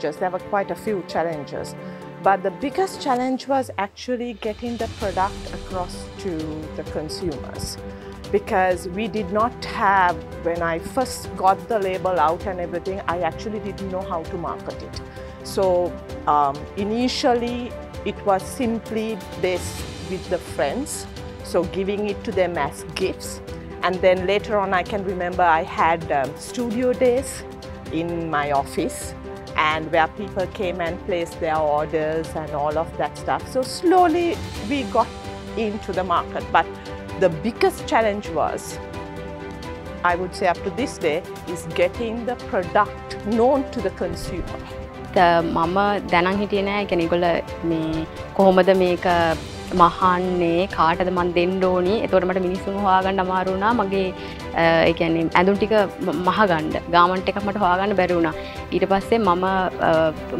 challenges. There were quite a few challenges. But the biggest challenge was actually getting the product across to the consumers. Because we did not have, when I first got the label out and everything, I actually didn't know how to market it. So initially it was simply based with the friends, so giving it to them as gifts. And then later on I can remember I had studio days in my office, and where people came and placed their orders and all of that stuff. So slowly we got into the market. But the biggest challenge was, I would say up to this day, is getting the product known to the consumer. මම දැනන් හිටියේ නෑ ඒ කියන්නේ ඒගොල්ල මේ කොහොමද මේක මහන්නේ කාටද මන් දෙන්න ඕනි එතකොට මට මිනිස්සුන් හොයාගන්න අමාරු වුණා මගේ ඒ කියන්නේ ඇඳුම් ටික මහගන්න ගාමන්ට් එකක් මට හොයාගන්න බැරි වුණා ඊට පස්සේ මම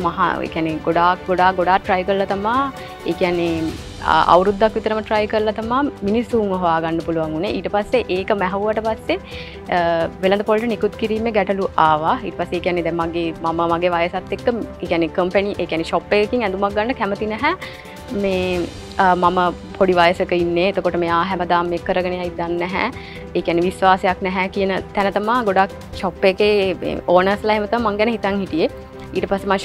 මහා ඒ කියන්නේ ගොඩාක් try කරලා තමා ඒ කියන්නේ අවුරුද්දක් විතරම try කරලා තමා මිනිස්සුන් හොයාගන්න පුළුවන් වුණේ ඊට පස්සේ ඒක මැහුවට පස්සේ වෙළඳ පොළට නිකුත් කිරීමේ ගැටලු ආවා ඊට පස්සේ ඒ කියන්නේ දැන් මම මගේ වයසත් එක්ක ඒ කියන්නේ කම්පැනි ඒ කියන්නේ ෂොප් එකකින් ඇඳුමක් ගන්න කැමති නැහැ මේ මම පොඩි වයසක ඉන්නේ එතකොට මෙයා හැමදාම මේක කරගෙන යයි දන්නේ නැහැ ඒ කියන්නේ විශ්වාසයක් නැහැ කියන තැන තමයි ගොඩක් ෂොප් එකේ ඕනර්ස්ලා එහෙම තමයි මං ගැන හිතන් හිටියේ ඊට පස්සේ මම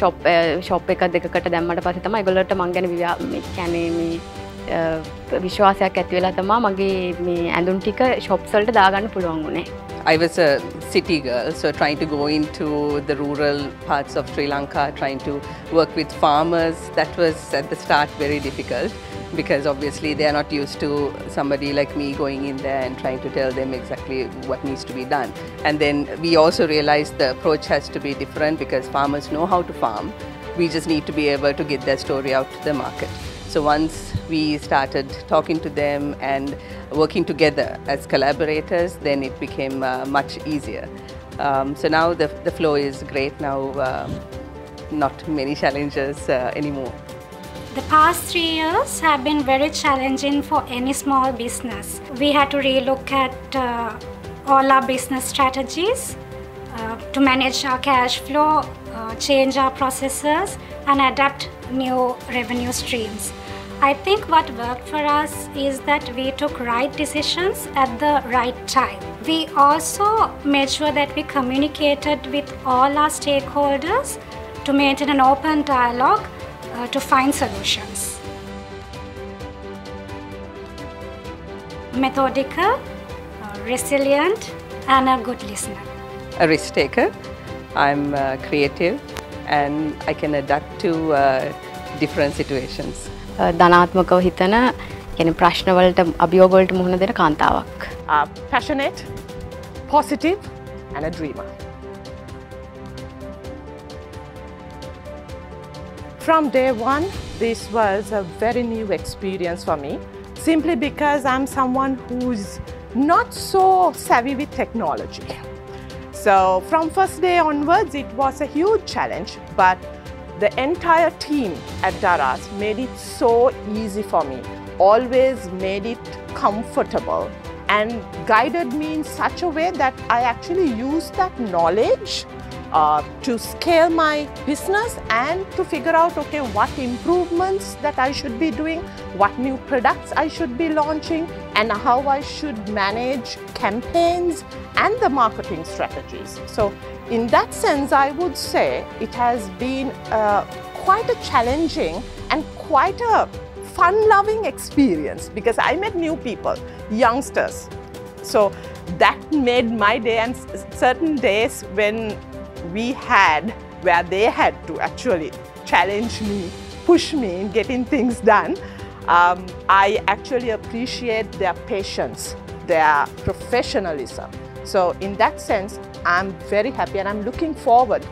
ෂොප් එක දෙකකට දැම්මට පස්සේ තමයි ඒගොල්ලන්ට මං ගැන මේ කියන්නේ මේ විශ්වාසයක් ඇති වෙලා තමයි මගේ මේ ඇඳුම් ටික ෂොප්ස් වලට දාගන්න පුළුවන් වුණේ I was a city girl, so trying to go into the rural parts of Sri Lanka, trying to work with farmers, that was at the start very difficult because obviously they are not used to somebody like me going in there and trying to tell them exactly what needs to be done. And then we also realized the approach has to be different because farmers know how to farm. We just need to be able to get their story out to the market. So once we started talking to them and working together as collaborators, then it became much easier. So now the flow is great. Now not many challenges anymore. The past 3 years have been very challenging for any small business. We had to relook at all our business strategies to manage our cash flow, change our processes and adapt new revenue streams. I think what worked for us is that we took right decisions at the right time. We also made sure that we communicated with all our stakeholders to maintain an open dialogue to find solutions. Methodical, resilient, and a good listener. A risk taker. I'm creative and I can adapt to different situations. ධනාත්මකව හිතන කියන්නේ ප්‍රශ්න වලට අභියෝග වලට මුහුණ දෙන කාන්තාවක්. Passionate, positive, and a dreamer. From day one, this was a very new experience for me, simply because I'm someone who's not so savvy with technology. So from first day onwards, it was a huge challenge, but the entire team at Daraz made it so easy for me, always made it comfortable and guided me in such a way that I actually used that knowledge to scale my business and to figure out, okay, what improvements that I should be doing, what new products I should be launching, and how I should manage campaigns and the marketing strategies. So in that sense, I would say it has been quite a challenging and quite a fun-loving experience because I met new people, youngsters. So that made my day, and certain days when we had, where they had to actually challenge me, push me in getting things done, I actually appreciate their patience, their professionalism. So in that sense, I'm very happy and I'm looking forward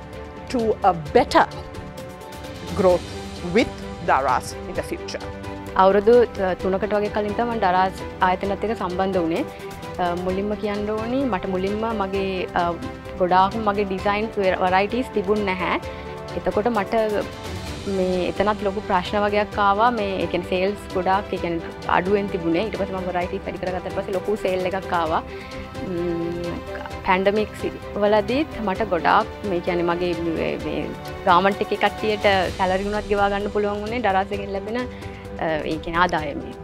to a better growth with Daraz in the future. අවුරුදු 3කට වගේ කලින් තමයි Daraz ආයතනත් එක්ක සම්බන්ධ වුණේ. මුලින්ම කියන්න ඕනි මට මුලින්ම මගේ ගොඩාක් මගේ ඩිසයින් varieties තිබුණ නැහැ. එතකොට මට මේ එතනත් ලොකු ප්‍රශ්න වගේක් ආවා. මේ ඒ කියන්නේ සේල්ස් ගොඩාක් ඒ කියන්නේ අඩුවෙන් තිබුණේ. ඊට පස්සේ මම varieties වැඩි කරගත්තාට පස්සේ ලොකු සේල් එකක් ආවා. පැන්ඩමික් වලදීත් මට ගොඩාක් මේ කියන්නේ මගේ මේ ගාමන්ට් එකේ කට්ටියට සැලරි උනත් ගෙවා ගන්න පුළුවන් වුණේ Daraz එකෙන් ලැබෙන ඒ කියන්නේ ආදායමෙන්.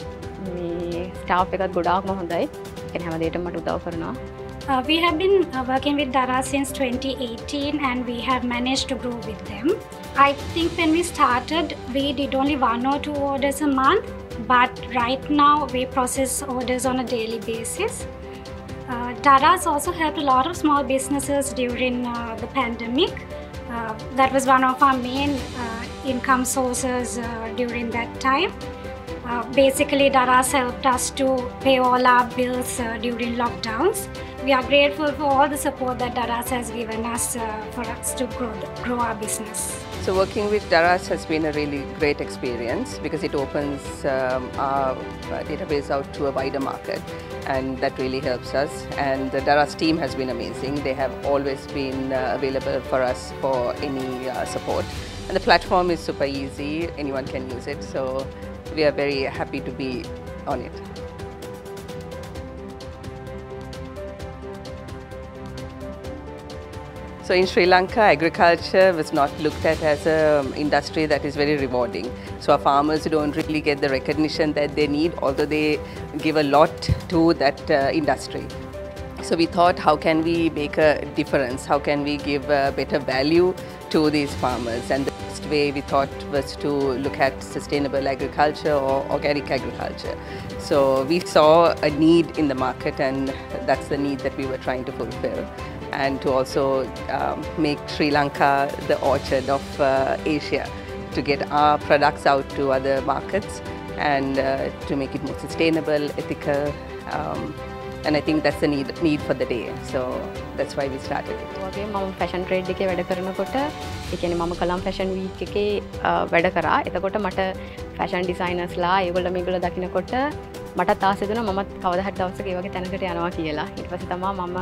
මේ ස්ටාෆ් එකත් ගොඩාක්ම හොඳයි. ඒ කියන්නේ හැමදේටම මට උදව් කරනවා. We have been working with Daraz since 2018 and we have managed to grow with them. I think when we started, we did only 1 or 2 orders a month, but right now we process orders on a daily basis. Daraz also helped a lot of small businesses during the pandemic. That was one of our main income sources during that time. Basically, Daraz helped us to pay all our bills during lockdowns. We are grateful for all the support that Daraz has given us for us to grow our business. So working with Daraz has been a really great experience because it opens our database out to a wider market, and that really helps us. And the Daraz team has been amazing. They have always been available for us for any support. And the platform is super easy, anyone can use it. So we are very happy to be on it. So in Sri Lanka, agriculture was not looked at as an industry that is very rewarding. So our farmers don't really get the recognition that they need, although they give a lot to that industry. So we thought, how can we make a difference? How can we give better value to these farmers? And the best way we thought was to look at sustainable agriculture or organic agriculture. So we saw a need in the market, and that's the need that we were trying to fulfill. And to also make Sri Lanka the orchard of Asia, to get our products out to other markets and to make it more sustainable, ethical, and I think that's the need for the day. So that's why we started it. වගේ මම fashion trade එකේ වැඩ කරනකොට ඒ කියන්නේ මම කලම් fashion week එකේ වැඩ කරා. එතකොට මට ෆැෂන් ඩිසයිනර්ස්ලා ඒගොල්ලෝ මේගොල්ලෝ දකින්නකොට මටත් ආසෙ දුණා මමත් කවදා හරි දවසක ඒ වගේ තැනකට යනවා කියලා. ඊට පස්සේ තමයි මම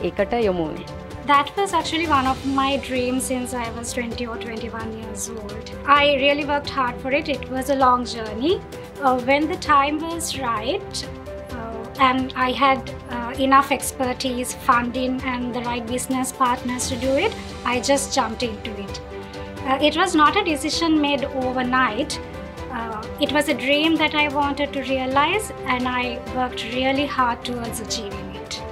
ඒකට යොමු වුණේ. That was actually one of my dreams since I was 20 or 21 years old. I really worked hard for it. It was a long journey. When the time was right and I had enough expertise, funding and the right business partners to do it, I just jumped into it. It was not a decision made overnight. It was a dream that I wanted to realize, and I worked really hard towards achieving it.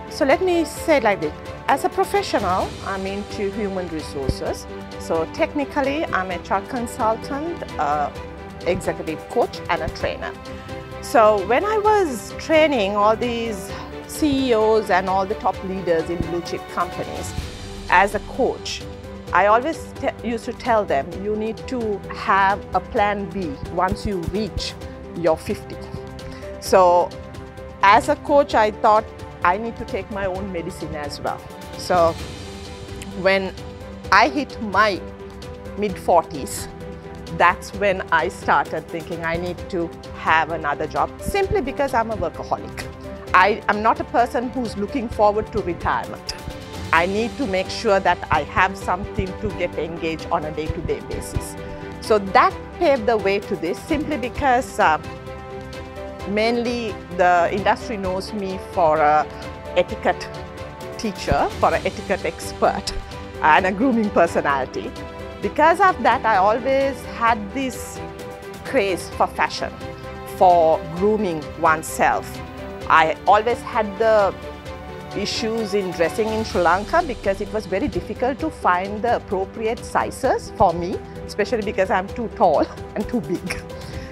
So let me say it like this. As a professional, I'm into human resources. So technically, I'm a HR consultant, executive coach and a trainer. So when I was training all these CEOs and all the top leaders in blue chip companies, as a coach, I always used to tell them, you need to have a plan B once you reach your 50. So as a coach, I thought I need to take my own medicine as well. So when I hit my mid-40s, that's when I started thinking I need to have another job, simply because I'm a workaholic. I'm not a person who's looking forward to retirement. I need to make sure that I have something to get engaged on a day-to-day basis. So that paved the way to this, simply because mainly the industry knows me for an etiquette teacher, for an etiquette expert and a grooming personality. Because of that, I always had this craze for fashion, for grooming oneself. I always had the issues in dressing in Sri Lanka because it was very difficult to find the appropriate sizes for me, especially because I'm too tall and too big.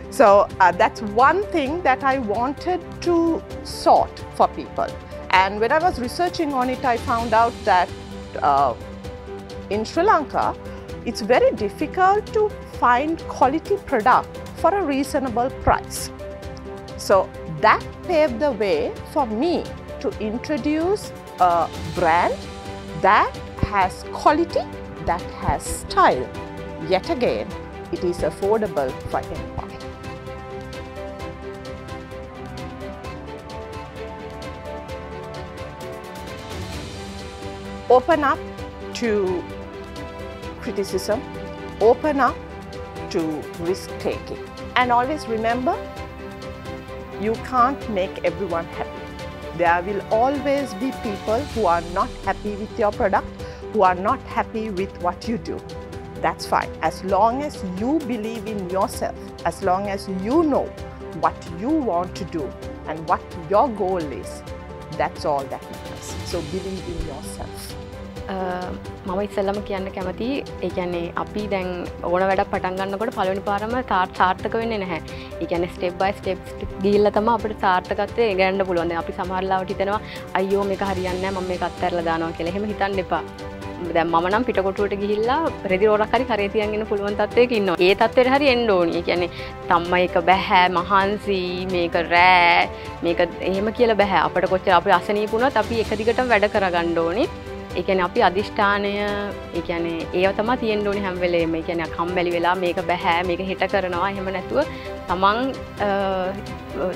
So that's one thing that I wanted to sort for people. And when I was researching on it, I found out that in Sri Lanka, it's very difficult to find quality product for a reasonable price. So that paved the way for me to introduce a brand that has quality, that has style. Yet again, it is affordable for anyone. Open up to criticism, open up to risk-taking. And always remember, you can't make everyone happy. There will always be people who are not happy with your product, who are not happy with what you do. That's fine. As long as you believe in yourself, as long as you know what you want to do and what your goal is, that's all that matters. So believe in yourself. මම ඉස්සෙල්ලම කියන්න කැමති ඒ කියන්නේ අපි දැන් ඕන වැඩක් පටන් ගන්නකොට පළවෙනි පාරම සාර්ථක වෙන්නේ නැහැ. ඒ කියන්නේ ස්ටෙප් බයි ස්ටෙප් ගිහිල්ලා තමයි අපිට සාර්ථකත්වය ගන්න පුළුවන්. දැන් අපි සමහර ලාවට හිතනවා අයියෝ මේක හරියන්නේ නැහැ මම මේක අත්හැරලා දානවා කියලා. එහෙම හිතන්න එපා. දැන් මම නම් පිටකොටුවට ගිහිල්ලා රෙදි රෝරක් හරි කරේ තියන් ඉන්න පුළුවන් තත්ත්වයක ඉන්නවා. ඒ තත්ත්වෙට හරි එන්න ඕනි. ඒ කියන්නේ තම්ම එක බෑ මහන්සි මේක රෑ මේක එහෙම කියලා බෑ. අපිට කොච්චර අපි අසනීප වුණත් අපි එක දිගටම වැඩ කරගන්න ඕනි. ඒ කියන්නේ අපි අදිෂ්ඨානය ඒ කියන්නේ ඒව තමයි තියෙන්න ඕනේ හැම වෙලේම. ඒ කියන්නේ කම්මැලි වෙලා මේක බෑ මේක හිත කරනවා එහෙම නැතුව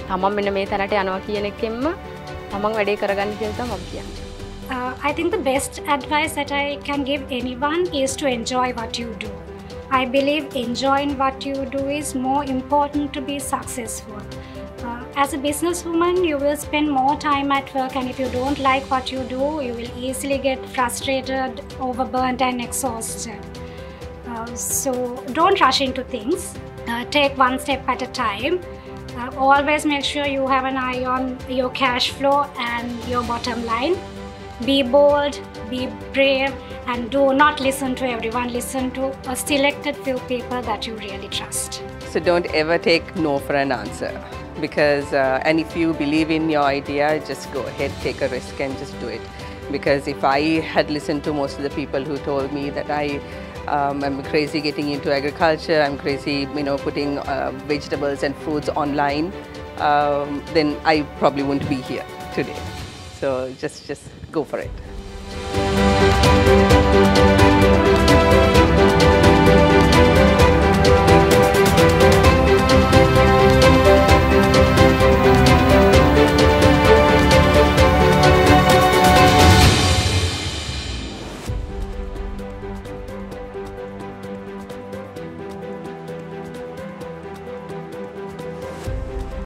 තමන් මෙන්න මේ තැනට යනවා කියන එකෙන්ම තමන් වැඩේ කරගන්න කියලා තමයි මම කියන්නේ. I think the best advice that I can give anyone is to enjoy what you do. I believe enjoying what you do is more important to be successful. As a businesswoman, you will spend more time at work, and if you don't like what you do, you will easily get frustrated, overburnt and exhausted. So don't rush into things. Take one step at a time. Always make sure you have an eye on your cash flow and your bottom line. Be bold, be brave, and do not listen to everyone. Listen to a selected few people that you really trust. So don't ever take no for an answer. Because and if you believe in your idea, just go ahead, take a risk and just do it. Because if I had listened to most of the people who told me that I'm crazy getting into agriculture, I'm crazy, putting vegetables and fruits online, then I probably wouldn't be here today. So just go for it.